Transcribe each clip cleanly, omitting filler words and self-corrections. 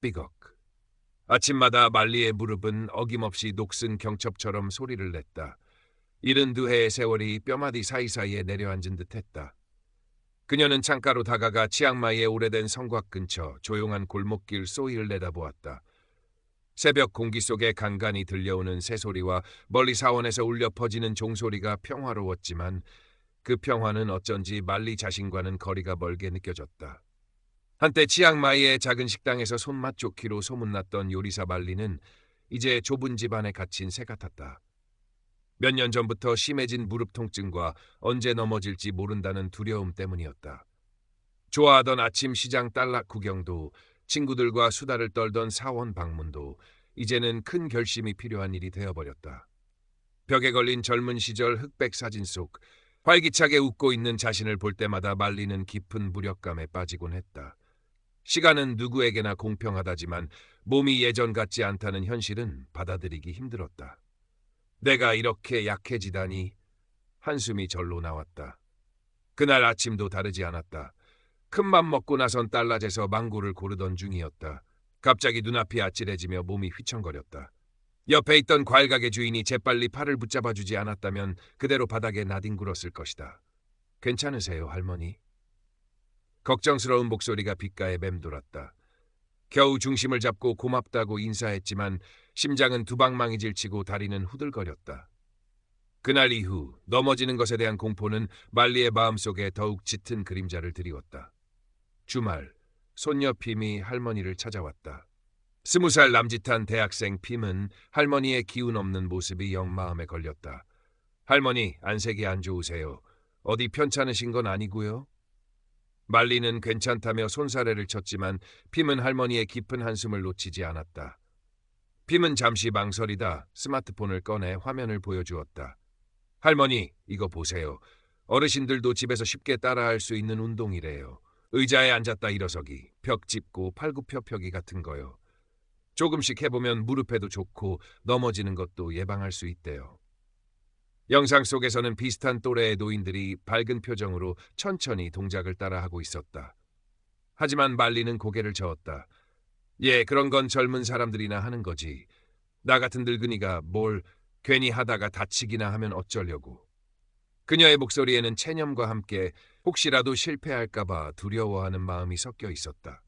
삐걱. 아침마다 말리의 무릎은 어김없이 녹슨 경첩처럼 소리를 냈다. 72해의 세월이 뼈마디 사이사이에 내려앉은 듯했다. 그녀는 창가로 다가가 치앙마이의 오래된 성곽 근처 조용한 골목길 소이를 내다보았다. 새벽 공기 속에 간간히 들려오는 새소리와 멀리 사원에서 울려 퍼지는 종소리가 평화로웠지만 그 평화는 어쩐지 말리 자신과는 거리가 멀게 느껴졌다. 한때 치앙마이의 작은 식당에서 손맛 좋기로 소문났던 요리사 말리는 이제 좁은 집 안에 갇힌 새 같았다. 몇 년 전부터 심해진 무릎 통증과 언제 넘어질지 모른다는 두려움 때문이었다. 좋아하던 아침 시장 딸락 구경도, 친구들과 수다를 떨던 사원 방문도 이제는 큰 결심이 필요한 일이 되어버렸다. 벽에 걸린 젊은 시절 흑백 사진 속 활기차게 웃고 있는 자신을 볼 때마다 말리는 깊은 무력감에 빠지곤 했다. 시간은 누구에게나 공평하다지만 몸이 예전 같지 않다는 현실은 받아들이기 힘들었다. 내가 이렇게 약해지다니. 한숨이 절로 나왔다. 그날 아침도 다르지 않았다. 큰맘 먹고 나선 딸라제서 망고를 고르던 중이었다. 갑자기 눈앞이 아찔해지며 몸이 휘청거렸다. 옆에 있던 과일가게 주인이 재빨리 팔을 붙잡아주지 않았다면 그대로 바닥에 나뒹굴었을 것이다. 괜찮으세요, 할머니? 걱정스러운 목소리가 귓가에 맴돌았다. 겨우 중심을 잡고 고맙다고 인사했지만 심장은 두방망이 질치고 다리는 후들거렸다. 그날 이후 넘어지는 것에 대한 공포는 말리의 마음속에 더욱 짙은 그림자를 드리웠다. 주말, 손녀 핌이 할머니를 찾아왔다. 20살 남짓한 대학생 핌은 할머니의 기운 없는 모습이 영 마음에 걸렸다. 할머니, 안색이 안 좋으세요. 어디 편찮으신 건 아니고요? 말리는 괜찮다며 손사래를 쳤지만 핌은 할머니의 깊은 한숨을 놓치지 않았다. 핌은 잠시 망설이다 스마트폰을 꺼내 화면을 보여주었다. 할머니, 이거 보세요. 어르신들도 집에서 쉽게 따라할 수 있는 운동이래요. 의자에 앉았다 일어서기, 벽 짚고 팔굽혀펴기 같은 거요. 조금씩 해보면 무릎에도 좋고 넘어지는 것도 예방할 수 있대요. 영상 속에서는 비슷한 또래의 노인들이 밝은 표정으로 천천히 동작을 따라하고 있었다. 하지만 말리는 고개를 저었다. 예, 그런 건 젊은 사람들이나 하는 거지. 나 같은 늙은이가 뭘 괜히 하다가 다치기나 하면 어쩌려고. 그녀의 목소리에는 체념과 함께 혹시라도 실패할까봐 두려워하는 마음이 섞여 있었다.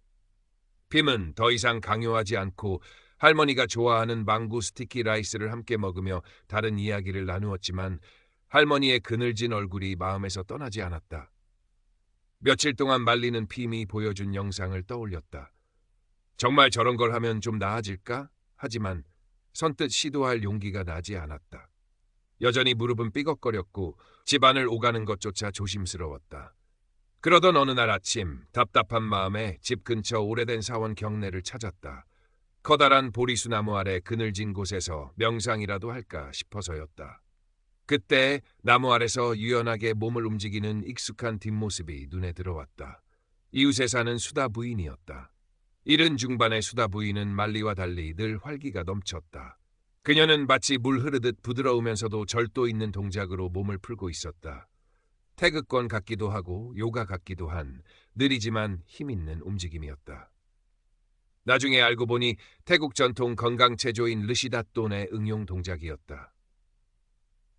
핌은 더 이상 강요하지 않고 할머니가 좋아하는 망고 스티키 라이스를 함께 먹으며 다른 이야기를 나누었지만 할머니의 그늘진 얼굴이 마음에서 떠나지 않았다. 며칠 동안 말리는 핌이 보여준 영상을 떠올렸다. 정말 저런 걸 하면 좀 나아질까? 하지만 선뜻 시도할 용기가 나지 않았다. 여전히 무릎은 삐걱거렸고 집안을 오가는 것조차 조심스러웠다. 그러던 어느 날 아침 답답한 마음에 집 근처 오래된 사원 경내를 찾았다. 커다란 보리수나무 아래 그늘진 곳에서 명상이라도 할까 싶어서였다. 그때 나무 아래서 유연하게 몸을 움직이는 익숙한 뒷모습이 눈에 들어왔다. 이웃에 사는 수다 부인이었다. 70 중반의 수다 부인은 말리와 달리 늘 활기가 넘쳤다. 그녀는 마치 물 흐르듯 부드러우면서도 절도 있는 동작으로 몸을 풀고 있었다. 태극권 같기도 하고 요가 같기도 한 느리지만 힘있는 움직임이었다. 나중에 알고 보니 태국 전통 건강체조인 르시다돈의 응용 동작이었다.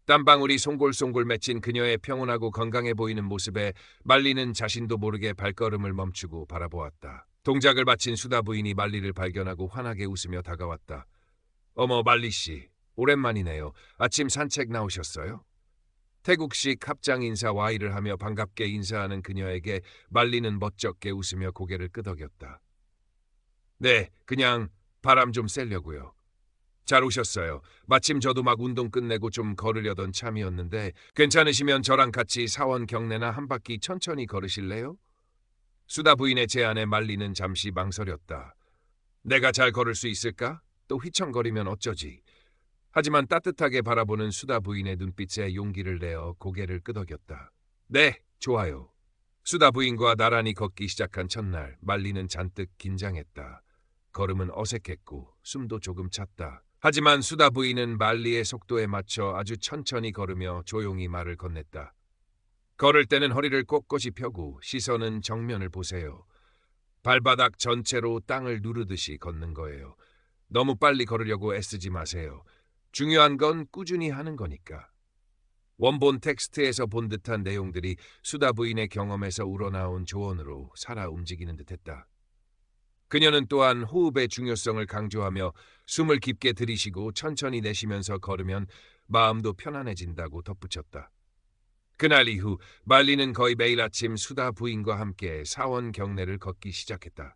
땀방울이 송골송골 맺힌 그녀의 평온하고 건강해 보이는 모습에 말리는 자신도 모르게 발걸음을 멈추고 바라보았다. 동작을 마친 수다 부인이 말리를 발견하고 환하게 웃으며 다가왔다. 어머, 말리씨, 오랜만이네요. 아침 산책 나오셨어요? 태국식 합장 인사 와이를 하며 반갑게 인사하는 그녀에게 말리는 멋쩍게 웃으며 고개를 끄덕였다. 네, 그냥 바람 좀 쐬려고요. 잘 오셨어요. 마침 저도 막 운동 끝내고 좀 걸으려던 참이었는데 괜찮으시면 저랑 같이 사원 경내나 한 바퀴 천천히 걸으실래요? 수다 부인의 제안에 말리는 잠시 망설였다. 내가 잘 걸을 수 있을까? 또 휘청거리면 어쩌지? 하지만 따뜻하게 바라보는 수다 부인의 눈빛에 용기를 내어 고개를 끄덕였다. 네, 좋아요. 수다 부인과 나란히 걷기 시작한 첫날 말리는 잔뜩 긴장했다. 걸음은 어색했고 숨도 조금 찼다. 하지만 수다 부인은 말리의 속도에 맞춰 아주 천천히 걸으며 조용히 말을 건넸다. 걸을 때는 허리를 꼿꼿이 펴고 시선은 정면을 보세요. 발바닥 전체로 땅을 누르듯이 걷는 거예요. 너무 빨리 걸으려고 애쓰지 마세요. 중요한 건 꾸준히 하는 거니까. 원본 텍스트에서 본 듯한 내용들이 수다 부인의 경험에서 우러나온 조언으로 살아 움직이는 듯했다. 그녀는 또한 호흡의 중요성을 강조하며 숨을 깊게 들이쉬고 천천히 내쉬면서 걸으면 마음도 편안해진다고 덧붙였다. 그날 이후 말리는 거의 매일 아침 수다 부인과 함께 사원 경내를 걷기 시작했다.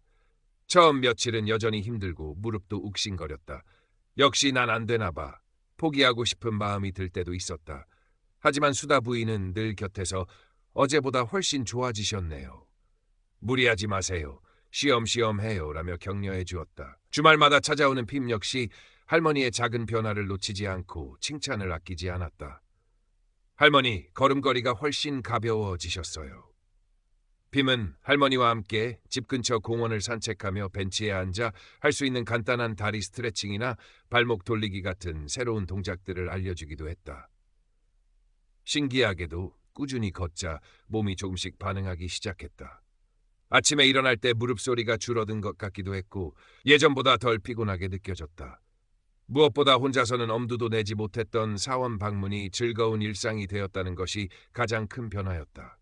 처음 며칠은 여전히 힘들고 무릎도 욱신거렸다. 역시 난 안 되나 봐. 포기하고 싶은 마음이 들 때도 있었다. 하지만 수다 부인은 늘 곁에서 어제보다 훨씬 좋아지셨네요. 무리하지 마세요. 쉬엄쉬엄 해요. 라며 격려해 주었다. 주말마다 찾아오는 핌 역시 할머니의 작은 변화를 놓치지 않고 칭찬을 아끼지 않았다. 할머니, 걸음걸이가 훨씬 가벼워지셨어요. 핌은 할머니와 함께 집 근처 공원을 산책하며 벤치에 앉아 할 수 있는 간단한 다리 스트레칭이나 발목 돌리기 같은 새로운 동작들을 알려주기도 했다. 신기하게도 꾸준히 걷자 몸이 조금씩 반응하기 시작했다. 아침에 일어날 때 무릎 소리가 줄어든 것 같기도 했고 예전보다 덜 피곤하게 느껴졌다. 무엇보다 혼자서는 엄두도 내지 못했던 사원 방문이 즐거운 일상이 되었다는 것이 가장 큰 변화였다.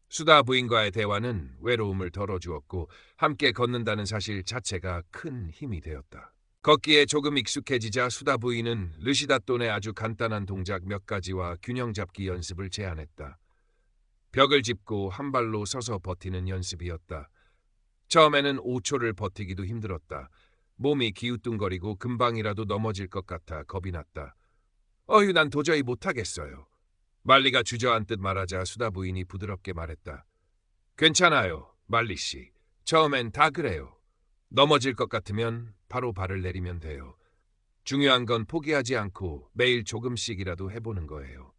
수다 부인과의 대화는 외로움을 덜어주었고 함께 걷는다는 사실 자체가 큰 힘이 되었다. 걷기에 조금 익숙해지자 수다 부인은 르시다돈의 아주 간단한 동작 몇 가지와 균형 잡기 연습을 제안했다. 벽을 짚고 한 발로 서서 버티는 연습이었다. 처음에는 5초를 버티기도 힘들었다. 몸이 기우뚱거리고 금방이라도 넘어질 것 같아 겁이 났다. 어휴, 난 도저히 못하겠어요. 말리가 주저앉듯 말하자 수다 부인이 부드럽게 말했다. 괜찮아요, 말리 씨. 처음엔 다 그래요. 넘어질 것 같으면 바로 발을 내리면 돼요. 중요한 건 포기하지 않고 매일 조금씩이라도 해보는 거예요.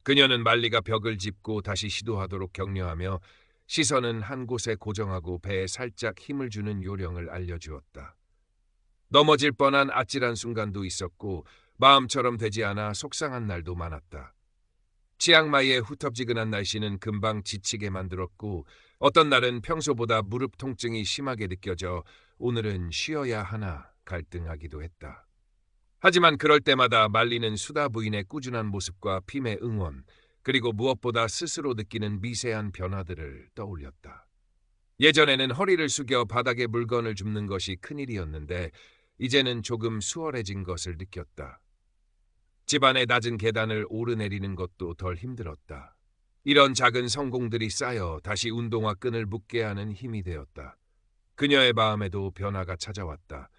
그녀는 말리가 벽을 짚고 다시 시도하도록 격려하며 시선은 한 곳에 고정하고 배에 살짝 힘을 주는 요령을 알려주었다. 넘어질 뻔한 아찔한 순간도 있었고 마음처럼 되지 않아 속상한 날도 많았다. 치앙마이의 후텁지근한 날씨는 금방 지치게 만들었고 어떤 날은 평소보다 무릎 통증이 심하게 느껴져 오늘은 쉬어야 하나 갈등하기도 했다. 하지만 그럴 때마다 말리는 수다 부인의 꾸준한 모습과 핌의 응원, 그리고 무엇보다 스스로 느끼는 미세한 변화들을 떠올렸다. 예전에는 허리를 숙여 바닥에 물건을 줍는 것이 큰일이었는데 이제는 조금 수월해진 것을 느꼈다. 집안의 낮은 계단을 오르내리는 것도 덜 힘들었다. 이런 작은 성공들이 쌓여 다시 운동화 끈을 묶게 하는 힘이 되었다. 그녀의 마음에도 변화가 찾아왔다.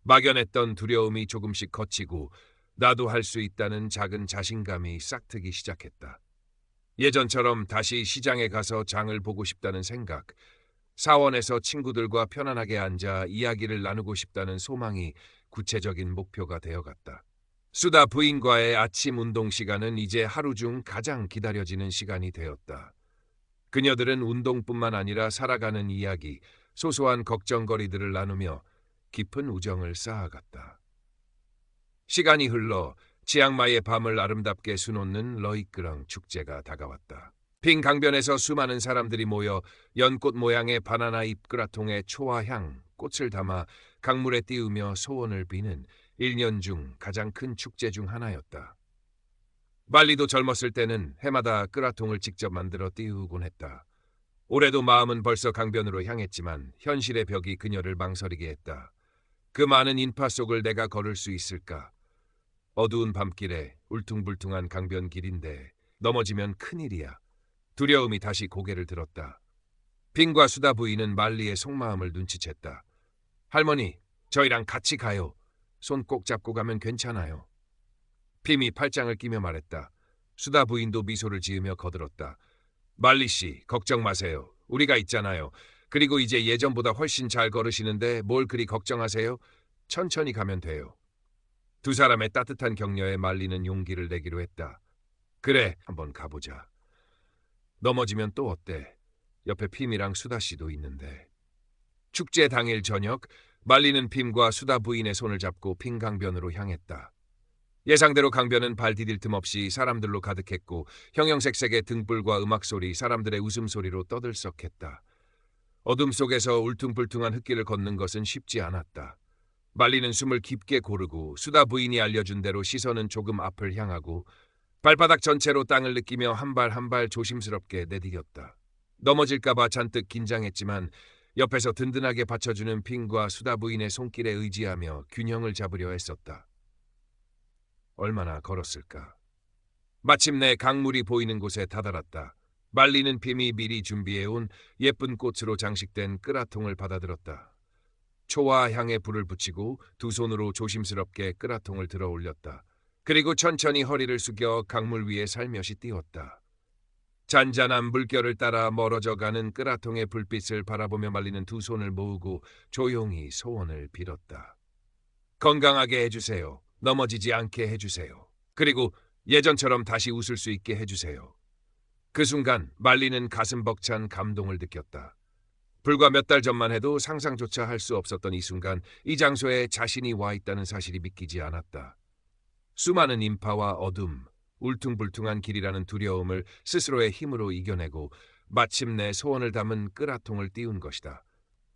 막연했던 두려움이 조금씩 걷히고 나도 할 수 있다는 작은 자신감이 싹트기 시작했다. 예전처럼 다시 시장에 가서 장을 보고 싶다는 생각, 사원에서 친구들과 편안하게 앉아 이야기를 나누고 싶다는 소망이 구체적인 목표가 되어갔다. 수다 부인과의 아침 운동 시간은 이제 하루 중 가장 기다려지는 시간이 되었다. 그녀들은 운동뿐만 아니라 살아가는 이야기, 소소한 걱정거리들을 나누며 깊은 우정을 쌓아갔다. 시간이 흘러 치앙마이의 밤을 아름답게 수놓는 러이끄렁 축제가 다가왔다. 핑 강변에서 수많은 사람들이 모여 연꽃 모양의 바나나 잎 끄라통에 초와 향, 꽃을 담아 강물에 띄우며 소원을 비는 1년 중 가장 큰 축제 중 하나였다. 말리도 젊었을 때는 해마다 끄라통을 직접 만들어 띄우곤 했다. 올해도 마음은 벌써 강변으로 향했지만 현실의 벽이 그녀를 망설이게 했다. 그 많은 인파 속을 내가 걸을 수 있을까? 어두운 밤길에 울퉁불퉁한 강변 길인데 넘어지면 큰일이야. 두려움이 다시 고개를 들었다. 핑과 수다 부인은 말리의 속마음을 눈치챘다. 할머니, 저희랑 같이 가요. 손 꼭 잡고 가면 괜찮아요. 핌이 팔짱을 끼며 말했다. 수다 부인도 미소를 지으며 거들었다. 말리 씨, 걱정 마세요. 우리가 있잖아요. 그리고 이제 예전보다 훨씬 잘 걸으시는데 뭘 그리 걱정하세요? 천천히 가면 돼요. 두 사람의 따뜻한 격려에 말리는 용기를 내기로 했다. 그래, 한번 가보자. 넘어지면 또 어때? 옆에 핌이랑 수다 씨도 있는데. 축제 당일 저녁, 말리는 핌과 수다 부인의 손을 잡고 핑 강변으로 향했다. 예상대로 강변은 발 디딜 틈 없이 사람들로 가득했고 형형색색의 등불과 음악소리, 사람들의 웃음소리로 떠들썩했다. 어둠 속에서 울퉁불퉁한 흙길을 걷는 것은 쉽지 않았다. 말리는 숨을 깊게 고르고 수다 부인이 알려준 대로 시선은 조금 앞을 향하고 발바닥 전체로 땅을 느끼며 한 발 한 발 조심스럽게 내디뎠다. 넘어질까봐 잔뜩 긴장했지만 옆에서 든든하게 받쳐주는 핀과 수다 부인의 손길에 의지하며 균형을 잡으려 애썼다. 얼마나 걸었을까? 마침내 강물이 보이는 곳에 다다랐다. 말리는 핌이 미리 준비해온 예쁜 꽃으로 장식된 끄라통을 받아들었다. 초와 향에 불을 붙이고 두 손으로 조심스럽게 끄라통을 들어 올렸다. 그리고 천천히 허리를 숙여 강물 위에 살며시 띄웠다. 잔잔한 물결을 따라 멀어져가는 끄라통의 불빛을 바라보며 말리는 두 손을 모으고 조용히 소원을 빌었다. 건강하게 해주세요. 넘어지지 않게 해주세요. 그리고 예전처럼 다시 웃을 수 있게 해주세요. 그 순간 말리는 가슴 벅찬 감동을 느꼈다. 불과 몇 달 전만 해도 상상조차 할 수 없었던 이 순간, 이 장소에 자신이 와 있다는 사실이 믿기지 않았다. 수많은 인파와 어둠, 울퉁불퉁한 길이라는 두려움을 스스로의 힘으로 이겨내고 마침내 소원을 담은 끄라통을 띄운 것이다.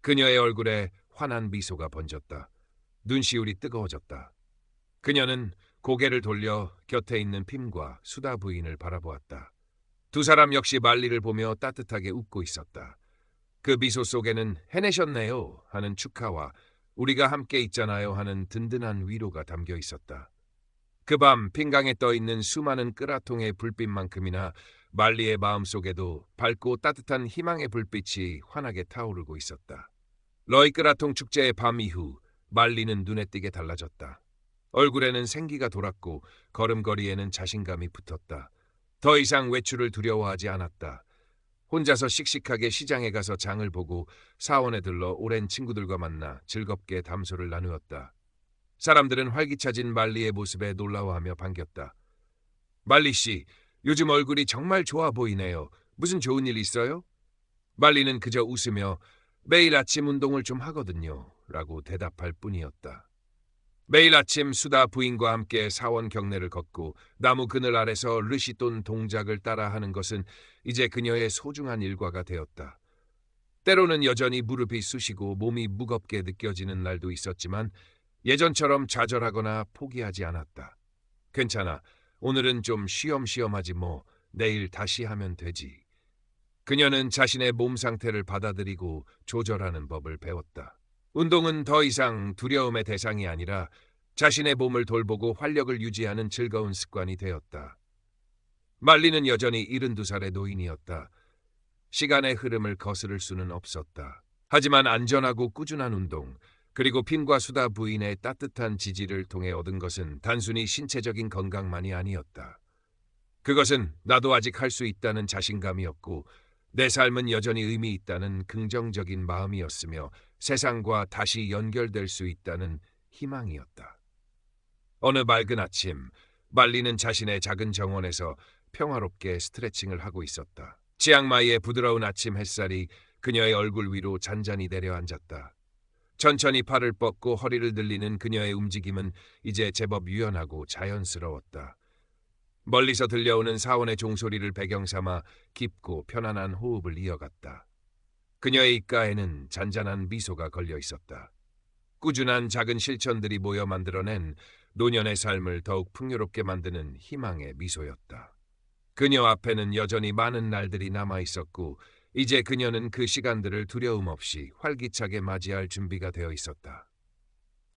그녀의 얼굴에 환한 미소가 번졌다. 눈시울이 뜨거워졌다. 그녀는 고개를 돌려 곁에 있는 핌과 수다 부인을 바라보았다. 두 사람 역시 말리를 보며 따뜻하게 웃고 있었다. 그 미소 속에는 해내셨네요 하는 축하와 우리가 함께 있잖아요 하는 든든한 위로가 담겨 있었다. 그 밤 핀강에 떠있는 수많은 끄라통의 불빛만큼이나 말리의 마음속에도 밝고 따뜻한 희망의 불빛이 환하게 타오르고 있었다. 러이 끄라통 축제의 밤 이후 말리는 눈에 띄게 달라졌다. 얼굴에는 생기가 돌았고 걸음걸이에는 자신감이 붙었다. 더 이상 외출을 두려워하지 않았다. 혼자서 씩씩하게 시장에 가서 장을 보고 사원에 들러 오랜 친구들과 만나 즐겁게 담소를 나누었다. 사람들은 활기차진 말리의 모습에 놀라워하며 반겼다. 말리 씨, 요즘 얼굴이 정말 좋아 보이네요. 무슨 좋은 일 있어요? 말리는 그저 웃으며 매일 아침 운동을 좀 하거든요 라고 대답할 뿐이었다. 매일 아침 수다 부인과 함께 사원 경내를 걷고 나무 그늘 아래서 르시돈 동작을 따라하는 것은 이제 그녀의 소중한 일과가 되었다. 때로는 여전히 무릎이 쑤시고 몸이 무겁게 느껴지는 날도 있었지만 예전처럼 좌절하거나 포기하지 않았다. 괜찮아. 오늘은 좀 쉬엄쉬엄하지 뭐. 내일 다시 하면 되지. 그녀는 자신의 몸 상태를 받아들이고 조절하는 법을 배웠다. 운동은 더 이상 두려움의 대상이 아니라 자신의 몸을 돌보고 활력을 유지하는 즐거운 습관이 되었다. 말리는 여전히 72살의 노인이었다. 시간의 흐름을 거스를 수는 없었다. 하지만 안전하고 꾸준한 운동, 그리고 핀과 수다 부인의 따뜻한 지지를 통해 얻은 것은 단순히 신체적인 건강만이 아니었다. 그것은 나도 아직 할 수 있다는 자신감이었고 내 삶은 여전히 의미 있다는 긍정적인 마음이었으며 세상과 다시 연결될 수 있다는 희망이었다. 어느 맑은 아침, 말리는 자신의 작은 정원에서 평화롭게 스트레칭을 하고 있었다. 치앙마이의 부드러운 아침 햇살이 그녀의 얼굴 위로 잔잔히 내려앉았다. 천천히 팔을 뻗고 허리를 늘리는 그녀의 움직임은 이제 제법 유연하고 자연스러웠다. 멀리서 들려오는 사원의 종소리를 배경 삼아 깊고 편안한 호흡을 이어갔다. 그녀의 입가에는 잔잔한 미소가 걸려 있었다. 꾸준한 작은 실천들이 모여 만들어낸 노년의 삶을 더욱 풍요롭게 만드는 희망의 미소였다. 그녀 앞에는 여전히 많은 날들이 남아 있었고 이제 그녀는 그 시간들을 두려움 없이 활기차게 맞이할 준비가 되어 있었다.